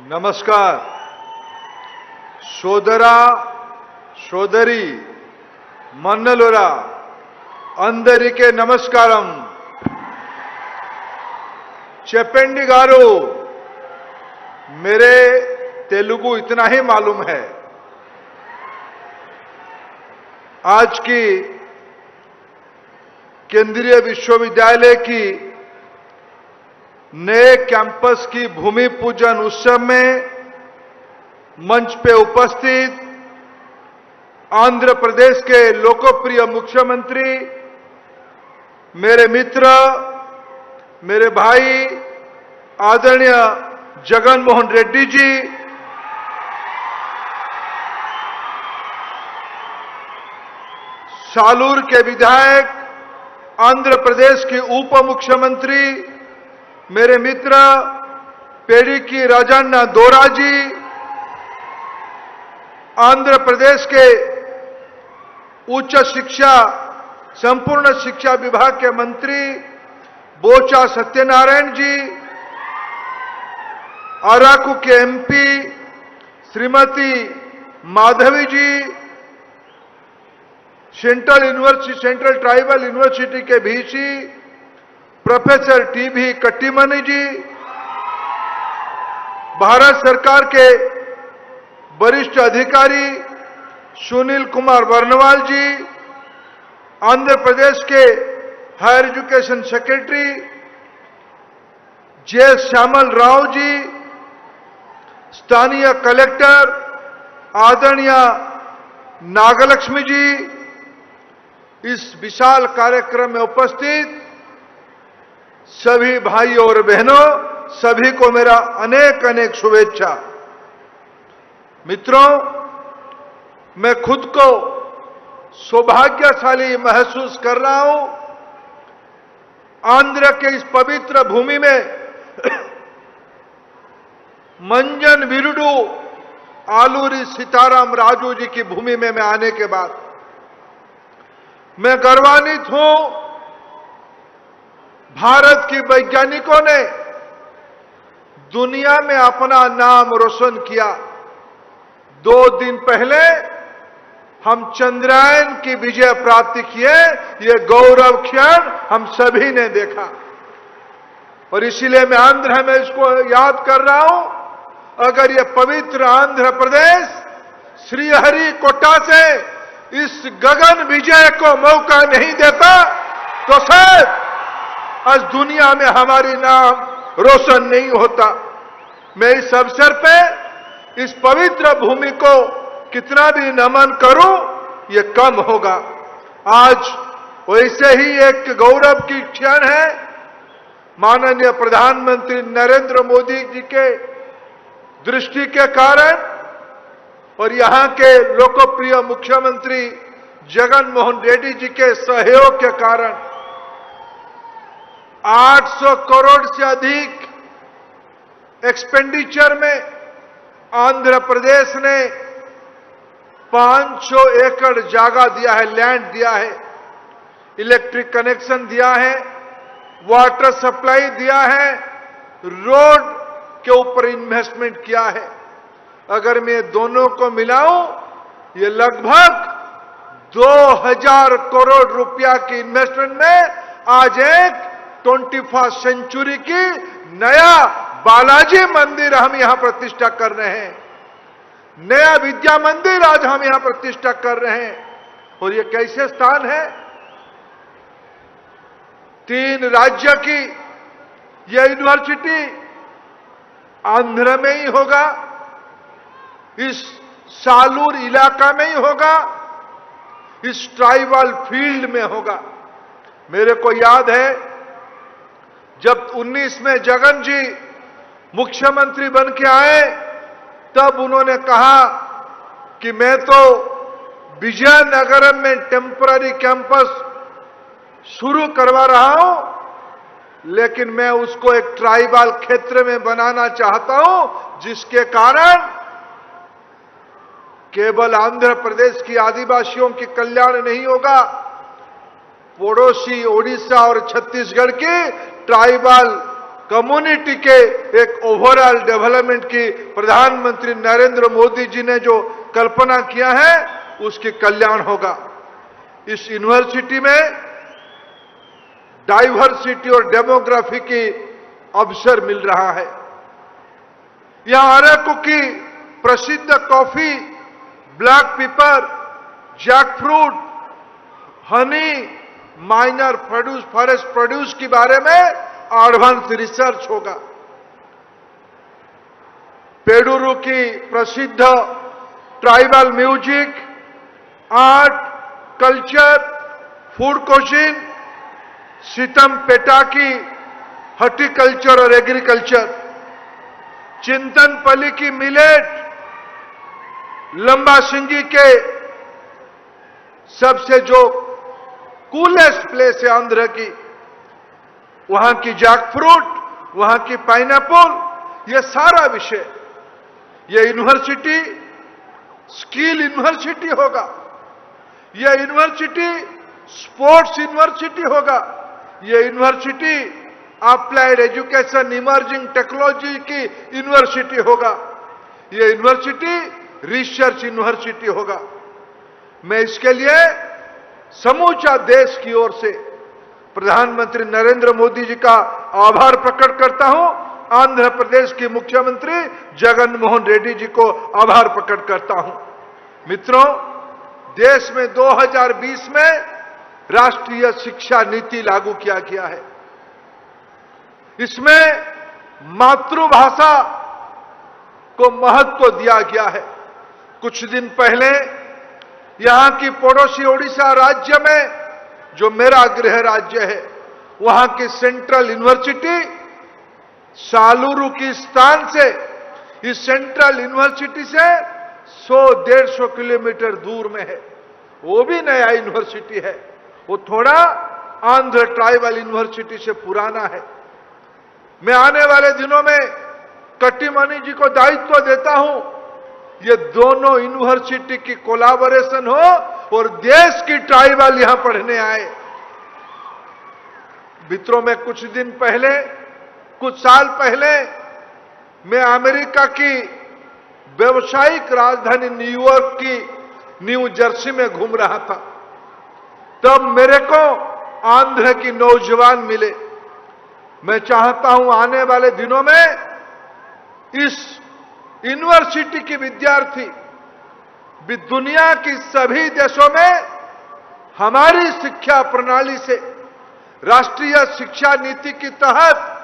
नमस्कार సోదరా సోదరి మన్నలురా అందరికీ నమస్కారం। चेप्पेंडी गारू, मेरे तेलुगु इतना ही मालूम है। आज की केंद्रीय विश्वविद्यालय की नए कैंपस की भूमि पूजन उत्सव में मंच पे उपस्थित आंध्र प्रदेश के लोकप्रिय मुख्यमंत्री, मेरे मित्र, मेरे भाई आदरणीय जगन मोहन रेड्डी जी, सालूर के विधायक, आंध्र प्रदेश के उप मुख्यमंत्री, मेरे मित्र पेडिकी राजन्ना दोरा जी, आंध्र प्रदेश के उच्च शिक्षा संपूर्ण शिक्षा विभाग के मंत्री बोचा सत्यनारायण जी, अराकू के एमपी श्रीमती माधवी जी, सेंट्रल ट्राइबल यूनिवर्सिटी के वीसी प्रोफेसर टीबी कट्टीमनी जी, भारत सरकार के वरिष्ठ अधिकारी सुनील कुमार वर्णवाल जी, आंध्र प्रदेश के हायर एजुकेशन सेक्रेटरी जे श्यामल राव जी, स्थानीय कलेक्टर आदरणीय नागलक्ष्मी जी, इस विशाल कार्यक्रम में उपस्थित सभी भाइयों और बहनों, सभी को मेरा अनेक अनेक शुभेच्छा। मित्रों, मैं खुद को सौभाग्यशाली महसूस कर रहा हूं। आंध्र के इस पवित्र भूमि में मंजन विरुडू आलूरी सीताराम राजू जी की भूमि में मैं आने के बाद मैं गर्वान्वित हूं। भारत के वैज्ञानिकों ने दुनिया में अपना नाम रोशन किया। 2 दिन पहले हम चंद्रयान की विजय प्राप्ति किए। ये गौरव क्षण हम सभी ने देखा और इसीलिए मैं आंध्र में इसको याद कर रहा हूं। अगर ये पवित्र आंध्र प्रदेश श्रीहरिकोटा से इस गगन विजय को मौका नहीं देता तो शायद आज दुनिया में हमारी नाम रोशन नहीं होता। मैं इस अवसर पे इस पवित्र भूमि को कितना भी नमन करूं ये कम होगा। आज वैसे ही एक गौरव की क्षण है। माननीय प्रधानमंत्री नरेंद्र मोदी जी के दृष्टि के कारण और यहां के लोकप्रिय मुख्यमंत्री जगन मोहन रेड्डी जी के सहयोग के कारण 800 करोड़ से अधिक एक्सपेंडिचर में आंध्र प्रदेश ने 500 एकड़ जगह दिया है, लैंड दिया है, इलेक्ट्रिक कनेक्शन दिया है, वाटर सप्लाई दिया है, रोड के ऊपर इन्वेस्टमेंट किया है। अगर मैं दोनों को मिलाऊं, ये लगभग 2000 करोड़ रुपया की इन्वेस्टमेंट में आज एक 21st सेंचुरी की नया बालाजी मंदिर हम यहां प्रतिष्ठा कर रहे हैं। नया विद्या मंदिर आज हम यहां प्रतिष्ठा कर रहे हैं। और ये कैसे स्थान है? 3 राज्य की यह यूनिवर्सिटी आंध्र में ही होगा, इस सालूर इलाका में ही होगा, इस ट्राइबल फील्ड में होगा। मेरे को याद है जब 19 में जगन जी मुख्यमंत्री बन के आए तब उन्होंने कहा कि मैं तो विजयनगरम में टेम्पररी कैंपस शुरू करवा रहा हूं, लेकिन मैं उसको एक ट्राइबल क्षेत्र में बनाना चाहता हूं, जिसके कारण केवल आंध्र प्रदेश की आदिवासियों की कल्याण नहीं होगा, पड़ोसी ओडिशा और छत्तीसगढ़ की ट्राइबल कम्युनिटी के एक ओवरऑल डेवलपमेंट की प्रधानमंत्री नरेंद्र मोदी जी ने जो कल्पना किया है उसके कल्याण होगा। इस यूनिवर्सिटी में डाइवर्सिटी और डेमोग्राफी की अवसर मिल रहा है। यहां अराकू की प्रसिद्ध coffee, black pepper, jackfruit, honey, minor produce, forest produce के बारे में एडवांस रिसर्च होगा। पेडुरु की प्रसिद्ध tribal music, art, culture, food cuisine, Seethampeta की हॉर्टिकल्चर और एग्रीकल्चर, चिंतनपल्ली की मिलेट, लंबा सिंगी के सबसे जो कूलेस्ट प्लेस है आंध्र की, वहां की जैकफ्रूट, वहां की पाइनएप्पल, ये सारा विषय, ये यूनिवर्सिटी स्किल यूनिवर्सिटी होगा, ये यूनिवर्सिटी स्पोर्ट्स यूनिवर्सिटी होगा, ये university applied education emerging technology की यूनिवर्सिटी होगा, ये यूनिवर्सिटी रिसर्च यूनिवर्सिटी होगा। मैं इसके लिए समूचा देश की ओर से प्रधानमंत्री नरेंद्र मोदी जी का आभार प्रकट करता हूं। आंध्र प्रदेश के मुख्यमंत्री जगन मोहन रेड्डी जी को आभार प्रकट करता हूं। मित्रों, देश में 2020 में राष्ट्रीय शिक्षा नीति लागू किया गया है। इसमें मातृभाषा को महत्व दिया गया है। कुछ दिन पहले यहां की पड़ोसी ओडिशा राज्य में, जो मेरा गृह राज्य है, वहां की सेंट्रल यूनिवर्सिटी सालुरु की स्थान से, इस सेंट्रल यूनिवर्सिटी से 100-150 किलोमीटर दूर में है। वो भी नया यूनिवर्सिटी है, वो थोड़ा आंध्र ट्राइबल यूनिवर्सिटी से पुराना है। मैं आने वाले दिनों में कट्टीमणि जी को दायित्व देता हूं, ये दोनों यूनिवर्सिटी की कोलैबोरेशन हो और देश की ट्राइबल यहां पढ़ने आए। मित्रों, में कुछ दिन पहले, कुछ साल पहले मैं अमेरिका की व्यवसायिक राजधानी न्यूयॉर्क की न्यू जर्सी में घूम रहा था। तब मेरे को आंध्र की नौजवान मिले। मैं चाहता हूं आने वाले दिनों में इस यूनिवर्सिटी के विद्यार्थी भी दुनिया की सभी देशों में हमारी शिक्षा प्रणाली से, राष्ट्रीय शिक्षा नीति के तहत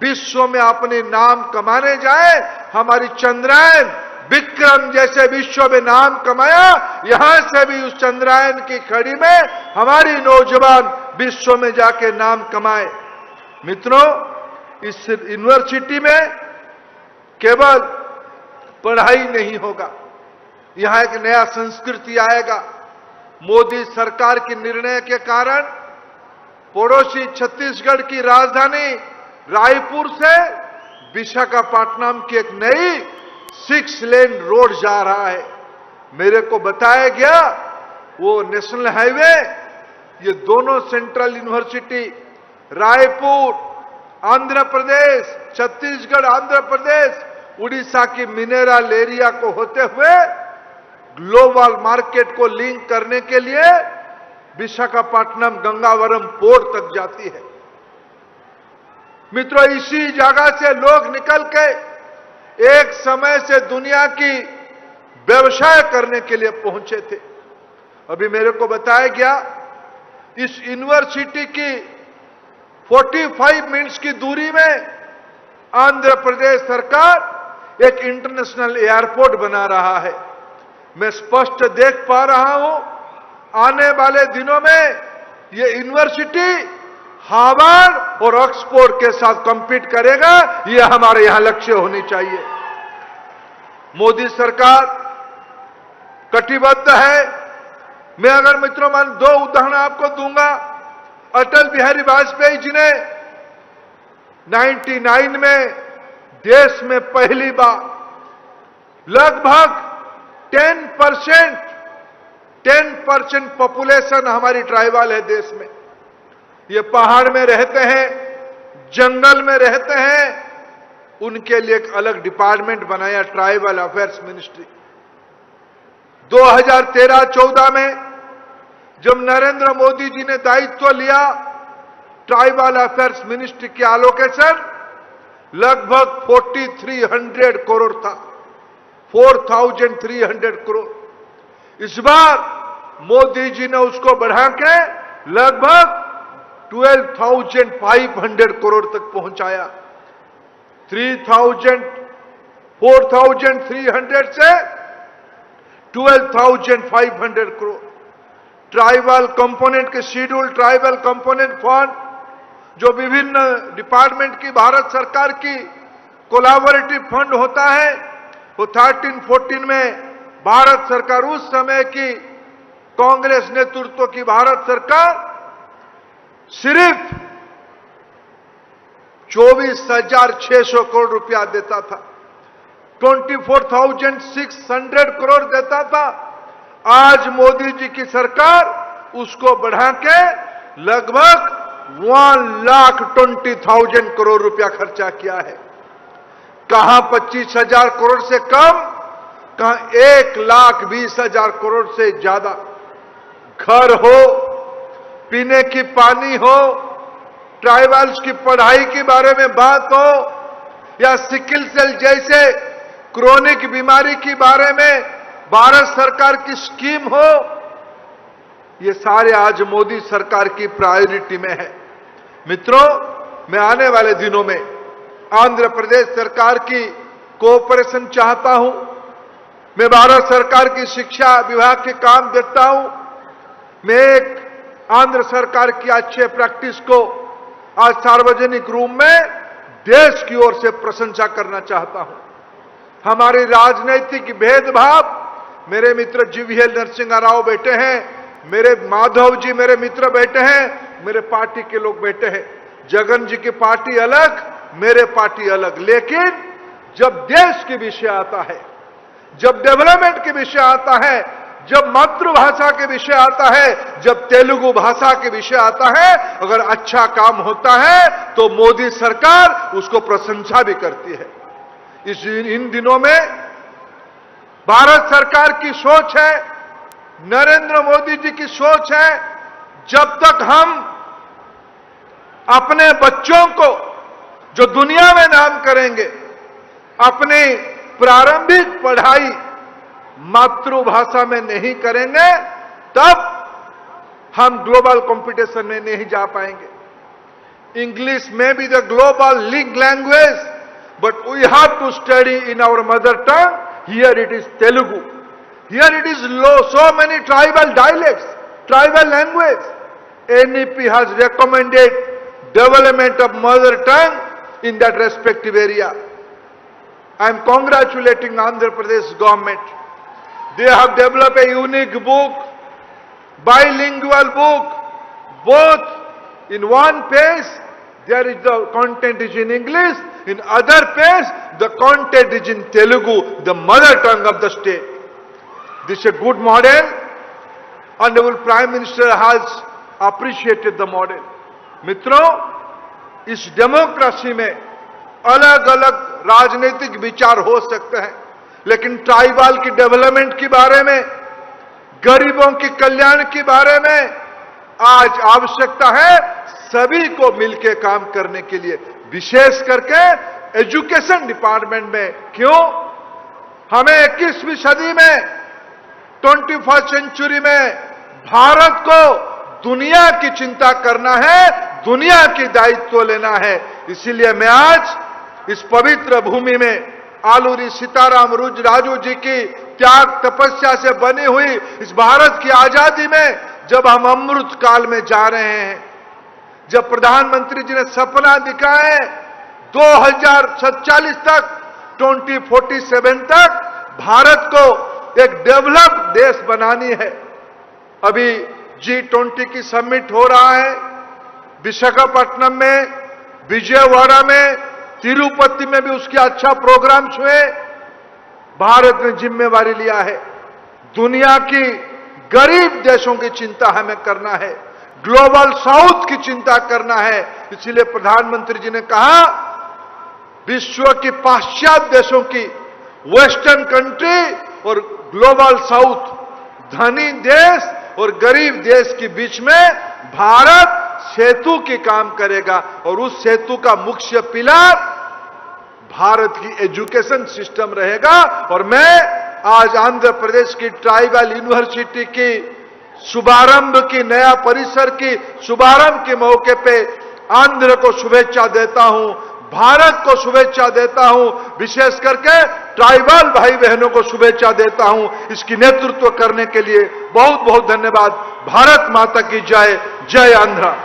विश्व में अपने नाम कमाने जाए। हमारी चंद्रयान विक्रम जैसे विश्व में नाम कमाया, यहां से भी उस चंद्रयान की कड़ी में हमारी नौजवान विश्व में जाके नाम कमाए। मित्रों, इस यूनिवर्सिटी में केवल पढ़ाई नहीं होगा, यहां एक नया संस्कृति आएगा। मोदी सरकार के निर्णय के कारण पड़ोसी छत्तीसगढ़ की राजधानी रायपुर से विशाखापट्टनम की एक नई 6 लेन रोड जा रहा है। मेरे को बताया गया वो नेशनल हाईवे, ये दोनों सेंट्रल यूनिवर्सिटी रायपुर आंध्र प्रदेश, छत्तीसगढ़ आंध्र प्रदेश, उड़ीसा की मिनरल एरिया को होते हुए ग्लोबल मार्केट को लिंक करने के लिए विशाखापट्टनम गंगावरम पोर्ट तक जाती है। मित्रों, इसी जगह से लोग निकल के एक समय से दुनिया की व्यवसाय करने के लिए पहुंचे थे। अभी मेरे को बताया गया इस यूनिवर्सिटी की 45 मिनट्स की दूरी में आंध्र प्रदेश सरकार एक इंटरनेशनल एयरपोर्ट बना रहा है। मैं स्पष्ट देख पा रहा हूं आने वाले दिनों में ये यूनिवर्सिटी हार्वर्ड और ऑक्सफोर्ड के साथ कम्पीट करेगा। ये हमारे यहां लक्ष्य होनी चाहिए। मोदी सरकार कटिबद्ध है। मैं अगर मित्रों मान 2 उदाहरण आपको दूंगा। अटल बिहारी वाजपेयी जी ने 99 में देश में पहली बार लगभग 10% पॉपुलेशन हमारी ट्राइबल है देश में। ये पहाड़ में रहते हैं, जंगल में रहते हैं, उनके लिए एक अलग डिपार्टमेंट बनाया, ट्राइबल अफेयर्स मिनिस्ट्री। 2013-14 में जब नरेंद्र मोदी जी ने दायित्व लिया, ट्राइबल अफेयर्स मिनिस्ट्री की एलोकेशन लगभग 4300 करोड़ था, 4300 करोड़। इस बार मोदी जी ने उसको बढ़ा के लगभग 12,500 करोड़ तक पहुंचाया। 4,300 से 12,500 करोड़। ट्राइबल कंपोनेंट के शेड्यूल ट्राइबल कंपोनेंट फंड, जो विभिन्न डिपार्टमेंट की भारत सरकार की कोलैबोरेटिव फंड होता है, वो 13-14 में भारत सरकार, उस समय की कांग्रेस नेतृत्व की भारत सरकार सिर्फ 24,600 करोड़ रुपया देता था, 24,600 करोड़ देता था। आज मोदी जी की सरकार उसको बढ़ा के लगभग 1,20,000 करोड़ रुपया खर्चा किया है। कहां 25,000 करोड़ से कम, कहां 1,20,000 करोड़ से ज्यादा। घर हो, पीने की पानी हो, ट्राइबल्स की पढ़ाई के बारे में बात हो, या सिकिल सेल जैसे क्रोनिक बीमारी के बारे में भारत सरकार की स्कीम हो, ये सारे आज मोदी सरकार की प्रायोरिटी में है। मित्रों, मैं आने वाले दिनों में आंध्र प्रदेश सरकार की कोऑपरेशन चाहता हूं। मैं भारत सरकार की शिक्षा विभाग के काम देखता हूं। मैं एक आंध्र सरकार की अच्छे प्रैक्टिस को आज सार्वजनिक रूप में देश की ओर से प्रशंसा करना चाहता हूं। हमारी राजनीतिक भेदभाव, मेरे मित्र जीवीएल नरसिंह राव बैठे हैं, मेरे माधव जी मेरे मित्र बैठे हैं, मेरे पार्टी के लोग बैठे हैं। जगन जी की पार्टी अलग, मेरे पार्टी अलग, लेकिन जब देश के विषय आता है, जब डेवलपमेंट के विषय आता है, जब मातृभाषा के विषय आता है, जब तेलुगु भाषा के विषय आता है, अगर अच्छा काम होता है तो मोदी सरकार उसको प्रशंसा भी करती है। इन दिनों में भारत सरकार की सोच है, नरेंद्र मोदी जी की सोच है, जब तक हम अपने बच्चों को जो दुनिया में नाम करेंगे, अपनी प्रारंभिक पढ़ाई मातृभाषा में नहीं करेंगे, तब हम ग्लोबल कंपटीशन में नहीं जा पाएंगे। इंग्लिश में भी the global league language, but we have to study in our mother tongue. Here it is Telugu, here it is so many tribal dialects, tribal language. NEP has recommended development of mother tongue in that respective area. I am congratulating Andhra Pradesh government. They have developed a unique book, bilingual book, both in one page there is the content is in English, in other page the content is in Telugu, the mother tongue of the state. This is a good model. Honorable Prime Minister has appreciated the model. मित्रों, इस democracy में अलग अलग राजनीतिक विचार हो सकते हैं, लेकिन ट्राइबल की डेवलपमेंट के बारे में, गरीबों के कल्याण के बारे में आज आवश्यकता है सभी को मिलकर काम करने के लिए, विशेष करके एजुकेशन डिपार्टमेंट में। क्यों? हमें 21वीं सदी में, 21st सेंचुरी में भारत को दुनिया की चिंता करना है, दुनिया की दायित्व लेना है। इसीलिए मैं आज इस पवित्र भूमि में आलूरी सीताराम राजू जी की त्याग तपस्या से बनी हुई इस भारत की आजादी में जब हम अमृत काल में जा रहे हैं, जब प्रधानमंत्री जी ने सपना दिखाए 2047 तक, 2047 तक भारत को एक डेवलप्ड देश बनानी है। अभी G20 की समिट हो रहा है विशाखापट्टनम में, विजयवाड़ा में, तिरुपति में भी उसके अच्छा प्रोग्राम्स हुए। भारत ने जिम्मेवारी लिया है, दुनिया की गरीब देशों की चिंता हमें करना है, ग्लोबल साउथ की चिंता करना है। इसलिए प्रधानमंत्री जी ने कहा, विश्व की पाश्चात्य देशों की, वेस्टर्न कंट्री और ग्लोबल साउथ, धनी देश और गरीब देश के बीच में भारत सेतु की काम करेगा। और उस सेतु का मुख्य पिलर भारत की एजुकेशन सिस्टम रहेगा। और मैं आज आंध्र प्रदेश की ट्राइबल यूनिवर्सिटी की शुभारंभ की, नया परिसर की शुभारंभ के मौके पे आंध्र को शुभेच्छा देता हूं, भारत को शुभेच्छा देता हूं, विशेष करके ट्राइबल भाई बहनों को शुभेच्छा देता हूं। इसकी नेतृत्व करने के लिए बहुत बहुत धन्यवाद। भारत माता की जय। जय आंध्र।